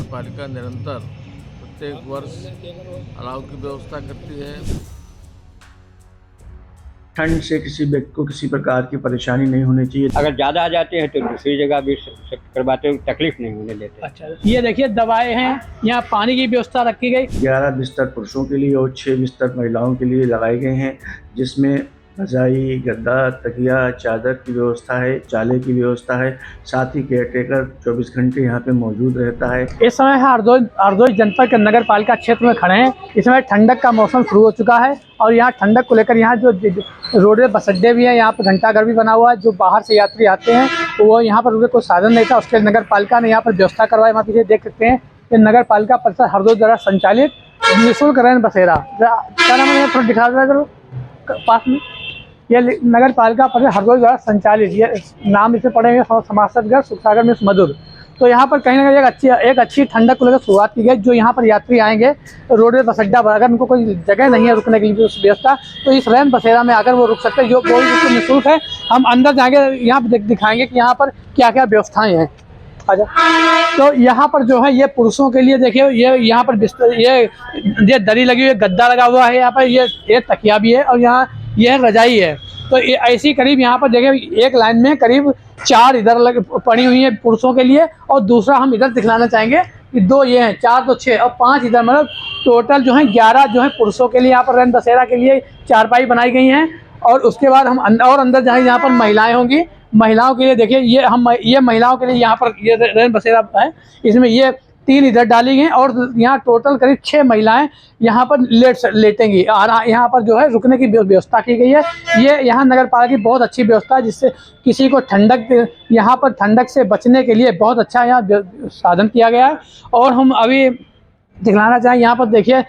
पालिका निरंतर प्रत्येक वर्ष अलाव की व्यवस्था करती है। ठंड से किसी व्यक्ति को किसी प्रकार की परेशानी नहीं होनी चाहिए। अगर ज़्यादा आ जाते हैं तो दूसरी जगह भी शिफ्ट करवाते हैं, तकलीफ नहीं होने देते। अच्छा, ये देखिए दवाएं हैं, यहाँ पानी की व्यवस्था रखी गई। 11 बिस्तर पुरुषों के लिए और 6 बिस्तर महिलाओं के लिए लगाए गए हैं, जिसमें रजाई, गद्दा, तकिया, चादर की व्यवस्था है, चाले की व्यवस्था है। साथ ही केयरटेकर 24 घंटे यहाँ पे मौजूद रहता है। इस समय हरदोई जनपद के नगर पालिका क्षेत्र में खड़े हैं। इस समय ठंडक का मौसम शुरू हो चुका है और यहाँ ठंडक को लेकर यहाँ जो रोडवे बस अड्डे भी हैं, यहाँ पर घंटाघर भी बना हुआ है। जो बाहर से यात्री आते हैं तो वो यहाँ पर उनके कोई साधन नहीं था, उसके नगर पालिका ने यहाँ पर व्यवस्था करवाई। वहाँ पीछे देख सकते हैं कि नगर पालिका परिषद हरदोई द्वारा संचालित निःशुल्क रैन बसेरा, क्या नाम है, थोड़ा दिखा दो करो पास में। ये नगर पालिका परिषद हरदोई द्वारा संचालित, ये नाम इसे पढ़ेंगे समाजसदगढ़ सुखसागर में मधुर। तो यहाँ पर कहीं ना कहीं एक अच्छी ठंडक को लेकर शुरुआत की गई। जो यहाँ पर यात्री आएंगे तो रोडवे बस अड्डा पर अगर उनको कोई जगह नहीं है रुकने के लिए व्यवस्था, तो इस रैन बसेरा में अगर वो रुक सकते हैं, जो वो बिल्कुल निःशुल्क है। हम अंदर जाएंगे, यहाँ पर दिखाएंगे कि यहाँ पर क्या क्या व्यवस्थाएँ हैं। अच्छा, तो यहाँ पर जो है ये पुरुषों के लिए देखिए, ये यहाँ पर बिस्तर, ये दरी लगी हुई है, गद्दा लगा हुआ है, यहाँ पर ये तकिया भी है और यहाँ यह रजाई है। तो ऐसी करीब यहाँ पर देखिए एक लाइन में करीब 4 इधर पड़ी हुई है पुरुषों के लिए, और दूसरा हम इधर दिखलाना चाहेंगे कि 2 ये हैं, 4 तो 6 और 5 इधर, मतलब टोटल जो है 11 जो है पुरुषों के लिए यहाँ पर रैन बसेरा के लिए चारपाई बनाई गई हैं। और उसके बाद हम अंदर जाएंगे, यहाँ पर महिलाएं होंगी। महिलाओं के लिए देखिए ये महिलाओं के लिए यहाँ पर ये रैन बसेरा है। इसमें ये 3 इधर डाली गई और यहाँ टोटल करीब 6 महिलाएं यहाँ पर लेटेंगी और यहाँ पर जो है रुकने की व्यवस्था की गई है। ये यहाँ नगर पालिका की बहुत अच्छी व्यवस्था है, जिससे किसी को यहाँ पर ठंडक से बचने के लिए बहुत अच्छा यहाँ साधन किया गया है। और हम अभी दिखलाना चाहें, यहाँ पर देखिए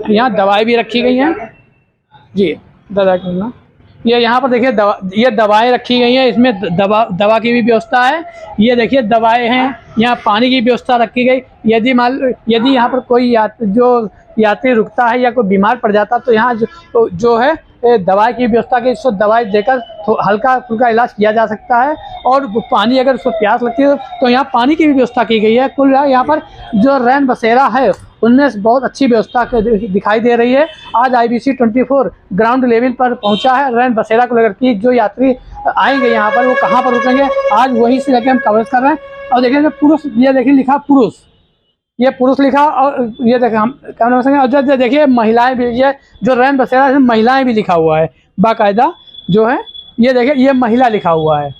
यहाँ दवाएँ भी रखी गई हैं जी। दादा ये यहाँ पर देखिए ये दवाएं रखी गई हैं, इसमें दवा की भी व्यवस्था है। ये देखिए दवाएं हैं, यहाँ पानी की व्यवस्था रखी गई। यदि यहाँ पर कोई यात्री रुकता है या कोई बीमार पड़ जाता तो यहाँ जो है दवाई की व्यवस्था की, इसको दवाई देकर हल्का फुल्का इलाज किया जा सकता है। और पानी अगर उसको प्यास लगती है तो यहाँ पानी की भी व्यवस्था की गई है। कुल यहाँ पर जो रैन बसेरा है उनमें बहुत अच्छी व्यवस्था दिखाई दे रही है। आज IBC 24 ग्राउंड लेवल पर पहुंचा है रैन बसेरा को लेकर कि जो यात्री आएंगे यहाँ पर वो कहाँ पर रुकेंगे, आज वहीं से लेकर हम कवरेज कर रहे हैं। और देखिए पुरुष, ये देखिए लिखा पुरुष, ये पुरुष लिखा, और ये देखिए हम क्या नाम है, और देखिए महिलाएं भी, ये जो रैन बसेरा है महिलाएं भी लिखा हुआ है बाकायदा जो है। ये देखिए ये महिला लिखा हुआ है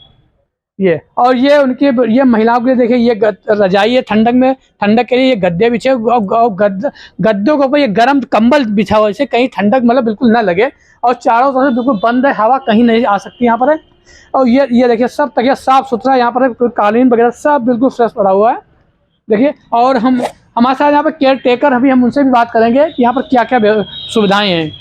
ये, और ये उनके ये महिलाओं के लिए देखिए ये रजाई है, ठंडक के लिए ये गद्दे बिछे, गद्दों के ऊपर ये गर्म कंबल बिछा हुआ है, इससे कहीं ठंडक मतलब बिल्कुल ना लगे। और चारों तरफ बिल्कुल बंद है, हवा कहीं नहीं आ सकती यहाँ पर है। और ये देखिए सब तकिया साफ सुथरा, यहाँ पर है कालीन वगैरह सब बिल्कुल फ्रेश पड़ा हुआ है देखिए। और हमारे साथ यहाँ पर केयर टेकर, अभी हम उनसे भी बात करेंगे कि यहाँ पर क्या क्या सुविधाएँ हैं।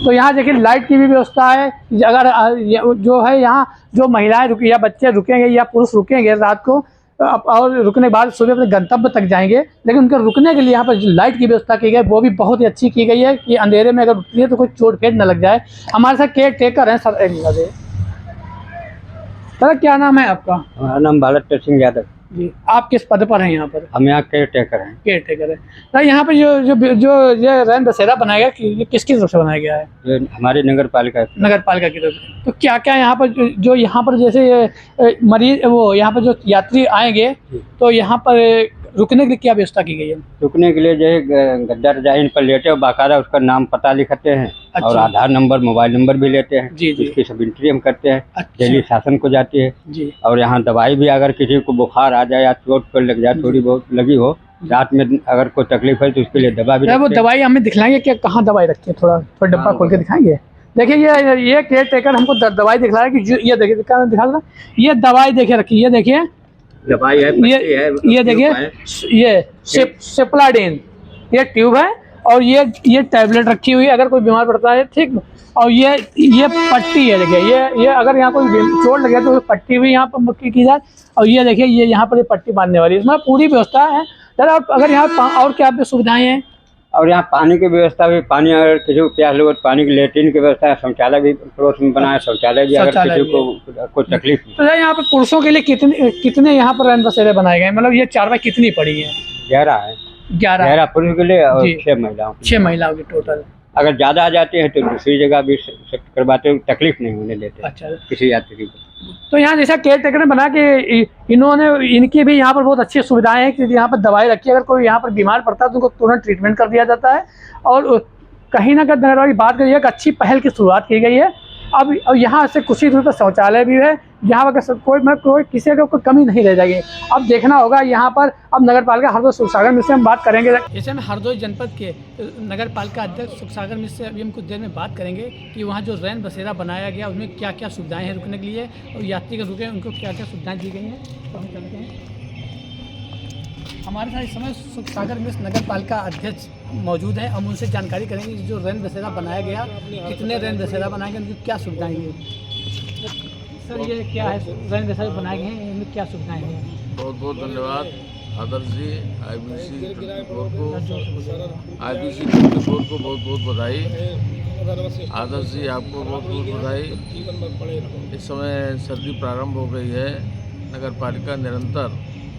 तो यहाँ देखिए लाइट की भी व्यवस्था है। अगर जो है यहाँ जो महिलाएं रुकी या बच्चे रुकेंगे या पुरुष रुकेंगे रात को, और रुकने के बाद सुबह अपने गंतव्य तक जाएंगे, लेकिन उनके रुकने के लिए यहाँ पर जो लाइट की व्यवस्था की गई वो भी बहुत ही अच्छी की गई है कि अंधेरे में अगर रुकती है तो कोई चोट फेट न लग जाए। हमारे साथ केयर टेकर हैं सर। सर क्या नाम है आपका? हमारा नाम बालक सिंह यादव जी। आप किस पद पर हैं यहाँ पर? हम यहाँ केयर टेकर हैं। केयर टेकर है। तो यहाँ पर जो ये रैन बसेरा बनाया गया, ये किसकी तरफ से बनाया गया है? ये हमारी नगर पालिका की तरफ से। तो क्या क्या यहाँ पर जो यहाँ पर जैसे मरीज वो यहाँ पर जो यात्री आएंगे तो यहाँ पर रुकने के लिए क्या व्यवस्था की गई है? रुकने के लिए जो है गद्दा रजाई इन पर लेटे और बाकायदा उसका नाम पता लिखते हैं। अच्छा। और आधार नंबर, मोबाइल नंबर भी लेते हैं जी। इसकी सब एंट्री हम करते हैं। अच्छा। डेली शासन को जाती है जी। और यहाँ दवाई भी, अगर किसी को बुखार आ जाए या चोट पर लग जाए, थोड़ी बहुत लगी हो रात में, अगर कोई तकलीफ है तो उसके लिए दवा भी। वो दवाई हमें दिखलाएंगे कि कहाँ दवाई रखी है, थोड़ा डब्बा खोल के दिखाएंगे। देखिए ये केयर टेकर हमको दवाई दिखला रहा है कि ये देखिए दिखा रहा है, ये दवाई देखिए रखी, ये देखिए दवाई है, ये देखिए ये सिप्लाडेन ये ट्यूब है, और ये टैबलेट रखी हुई है अगर कोई बीमार पड़ता है, ठीक। और ये पट्टी है, देखिए ये अगर यहाँ कोई चोट लगे तो पट्टी भी यहाँ पर की जाए। और ये देखिए ये यहाँ पर पट्टी बांधने वाली, इसमें पूरी व्यवस्था है। सर अगर यहाँ और क्या सुविधाएं हैं? और यहाँ पानी की व्यवस्था भी, पानी अगर किसी को प्यास लगे तो पानी की लेट्रिन की व्यवस्था है। शौचालय भी पड़ोस में बना है, शौचालय भी अगर किसी को कोई तकलीफ। तो यहाँ पर पुरुषों के लिए कितने यहाँ पर रैन बसेरे बनाए गए, मतलब ये चारपाई कितनी पड़ी है? 11 है, 11 पुरुष के लिए और 6 महिलाओं के लिए। 6 महिलाओं की टोटल। अगर ज्यादा आ जाते हैं तो दूसरी जगह भी शिफ्ट करवाते हैं, तकलीफ नहीं होने देते अच्छा, किसी यात्री को। तो यहाँ जैसा केयर टेकर ने बना कि इन्होंने इनकी भी यहाँ पर बहुत अच्छी सुविधाएं हैं कि यहाँ पर दवाई रखी है, अगर कोई यहाँ पर बीमार पड़ता है तो उनको तुरंत ट्रीटमेंट कर दिया जाता है। और कहीं ना कहीं अगर बात करिए एक अच्छी पहल की शुरुआत की गई है। अब यहाँ से कुछ ही दूर पर शौचालय भी है, यहाँ पर कोई किसी को कोई कमी नहीं रह जाएगी। अब देखना होगा यहाँ पर। अब नगर पालिका हरदोई सुखसागर मिश्र से हम बात करेंगे। जैसे हम हरदोई जनपद के नगर पालिका अध्यक्ष सुखसागर मिश्र से अभी हम कुछ देर में बात करेंगे कि वहाँ जो रैन बसेरा बनाया गया उसमें क्या क्या सुविधाएं हैं रुकने के लिए, और यात्री के रुके उनको क्या क्या सुविधाएं दी गई हैं। तो हम चलते हैं। हमारे साथ इस समय सुखसागर मिश्र नगर पालिका अध्यक्ष मौजूद हैं। हम उनसे जानकारी करेंगे कि जो रैन बसेरा बनाया गया, कितने रैन बसेरा बनाए गए, उनकी क्या सुविधाएं हैं। सर ये क्या है रैन बसेरा बनाए गए हैं, इनमें क्या सुविधाएं हैं? बहुत बहुत धन्यवाद आदर्श जी। IBC 24 को बहुत बहुत बधाई। आदर्श जी आपको बहुत बहुत बधाई। इस समय सर्दी प्रारंभ हो गई है। नगर पालिका निरंतर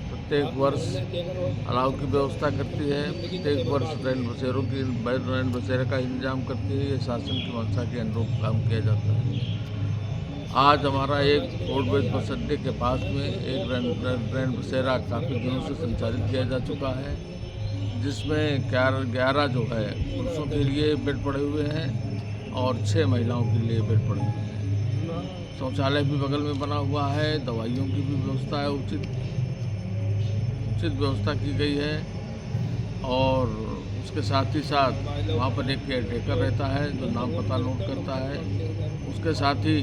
प्रत्येक वर्ष अलाव की व्यवस्था करती है, प्रत्येक वर्ष रैन बसेरे का इंतजाम करती है। ये शासन की मंशा के अनुरूप काम किया जाता है। आज हमारा एक रोडवेज बस अड्डे के पास में एक रैन बसेरा काफ़ी दिनों से संचालित किया जा चुका है, जिसमें 11 जो है पुरुषों के लिए बेड पड़े हुए हैं और 6 महिलाओं के लिए बेड पड़े हुए हैं। शौचालय भी बगल में बना हुआ है, दवाइयों की भी व्यवस्था है, उचित व्यवस्था की गई है। और उसके साथ ही साथ वहाँ पर एक केयर टेकर रहता है जो नाम पता नोट करता है। उसके साथ ही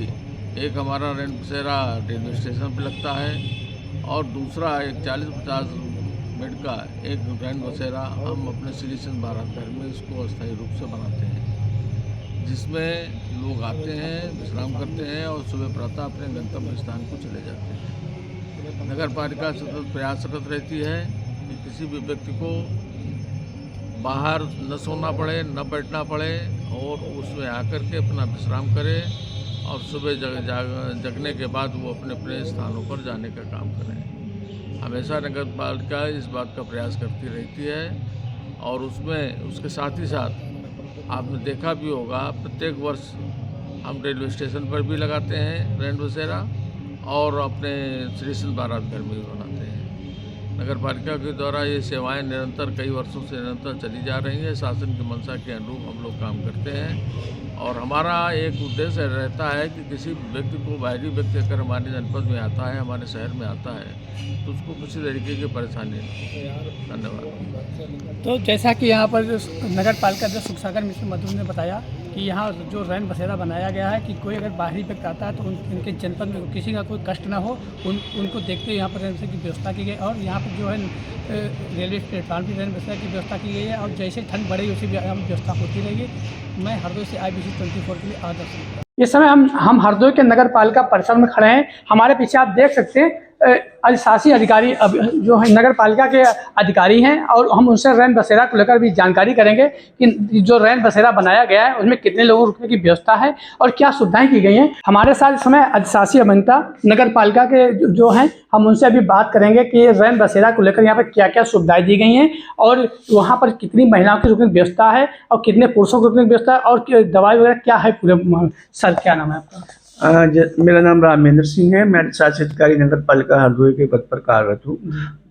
एक हमारा रैन बसेरा रेलवे स्टेशन पर लगता है और दूसरा एक 40-50 बेड का एक रैन बसेरा हम अपने सिटीजन भारत घर में इसको अस्थायी रूप से बनाते हैं, जिसमें लोग आते हैं, विश्राम करते हैं और सुबह प्रातः अपने गंतव्य स्थान को चले जाते हैं। नगर पालिका सतत प्रयासरत रहती है कि किसी भी व्यक्ति को बाहर न सोना पड़े, न बैठना पड़े और उसमें आकर के अपना विश्राम करे और सुबह जगने के बाद वो अपने अपने स्थानों पर जाने का काम करें। हमेशा नगर पालिका इस बात का प्रयास करती रहती है। और उसमें उसके साथ ही साथ आपने देखा भी होगा, प्रत्येक वर्ष हम रेलवे स्टेशन पर भी लगाते हैं रैन बसेरा और अपने सिटीजन भारत घर में भी बनाते हैं। नगर पालिका के द्वारा ये सेवाएं निरंतर कई वर्षों से निरंतर चली जा रही हैं। शासन की मंशा के अनुरूप हम लोग काम करते हैं और हमारा एक उद्देश्य रहता है कि किसी व्यक्ति को, बाहरी व्यक्ति अगर हमारे जनपद में आता है, हमारे शहर में आता है, तो उसको किसी तरीके की परेशानी नहीं हो। धन्यवाद। तो जैसा कि यहाँ पर नगर पालिका अध्यक्ष सुखसागर मिश्र मधु ने बताया कि यहाँ जो रैन बसेरा बनाया गया है कि कोई अगर बाहरी व्यक्ति आता है तो उनके जनपद में किसी का कोई कष्ट ना हो, उनको देखते हुए यहाँ पर रैन बसेरा की व्यवस्था की गई। और यहाँ पर जो है रेलवे प्लेटफार्म की रैन बसेरा की व्यवस्था की गई है और जैसे ठंड बढ़ेगी उसी व्यवस्था होती रहेगी। मैं हरदोई से IBC 24 के लिए आदर्श। इस समय हम हरदोई के नगर पालिका परिसर में खड़े हैं। हमारे पीछे आप देख सकते हैं अधिशासी अधिकारी जो है नगर पालिका के अधिकारी हैं और हम उनसे रैन बसेरा को लेकर भी जानकारी करेंगे कि जो रैन बसेरा बनाया गया है उसमें कितने लोगों रुकने की व्यवस्था है और क्या सुविधाएं की गई हैं। हमारे साथ इस समय अधिशासी अभियंता नगर पालिका के जो हैं, हम उनसे अभी बात करेंगे कि रैन बसेरा को लेकर यहाँ पर क्या क्या सुविधाएं दी गई हैं और वहाँ पर कितनी महिलाओं की रुकने की व्यवस्था है और कितने पुरुषों की रुकने की व्यवस्था है और दवाई वगैरह क्या है पूरे। सर क्या नाम है आपका? मेरा नाम रामेंद्र सिंह है। मैं शासी अधिकारी नगर पालिका हरदोई के पद पर कार्यरत हूँ।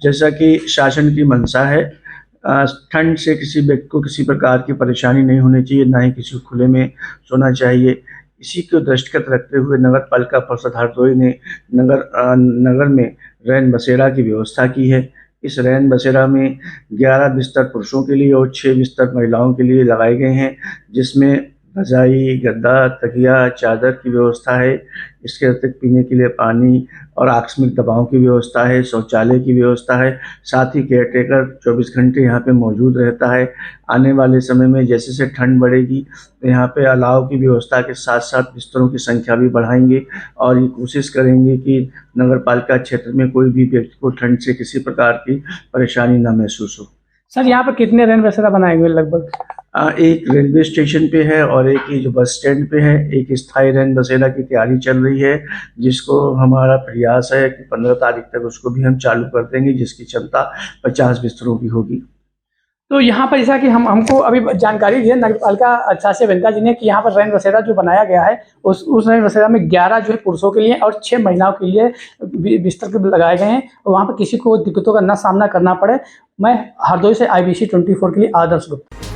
जैसा कि शासन की मंशा है, ठंड से किसी व्यक्ति को किसी प्रकार की परेशानी नहीं होनी चाहिए, ना ही किसी को खुले में सोना चाहिए। इसी को दृष्टिगत रखते हुए नगर पालिका परिषद हरदोई ने नगर में रैन बसेरा की व्यवस्था की है। इस रैन बसेरा में 11 बिस्तर पुरुषों के लिए और 6 बिस्तर महिलाओं के लिए लगाए गए हैं, जिसमें रजाई, गद्दा, तकिया, चादर की व्यवस्था है। इसके अतिरिक्त पीने के लिए पानी और आकस्मिक दवाओं की व्यवस्था है, शौचालय की व्यवस्था है। साथ ही केयर टेकर 24 घंटे यहाँ पे मौजूद रहता है। आने वाले समय में जैसे जैसे ठंड बढ़ेगी तो यहाँ पे अलाव की व्यवस्था के साथ साथ बिस्तरों की संख्या भी बढ़ाएंगे और ये कोशिश करेंगे कि नगर पालिका क्षेत्र में कोई भी व्यक्ति को ठंड से किसी प्रकार की परेशानी न महसूस हो। सर यहाँ पर कितने रैन बसेरा बनाए हुए लगभग? एक रेलवे स्टेशन पे है और एक ही जो बस स्टैंड पे है। एक स्थायी रैन बसेरा की तैयारी चल रही है, जिसको हमारा प्रयास है कि 15 तारीख तक उसको भी हम चालू कर देंगे, जिसकी क्षमता 50 बिस्तरों की होगी। तो यहाँ पर जैसा कि हमको अभी जानकारी दी है नगर पालिका अधिशासी अभियंता जी ने कि यहाँ पर रैन बसेरा जो बनाया गया है उस रैन बसेरा में 11 जो है पुरुषों के लिए और 6 महिलाओं के लिए बिस्तर के लगाए गए हैं और वहाँ पर किसी को दिक्कतों का ना सामना करना पड़े। मैं हरदोई से IBC 24 के लिए आदर्श गुप्ता।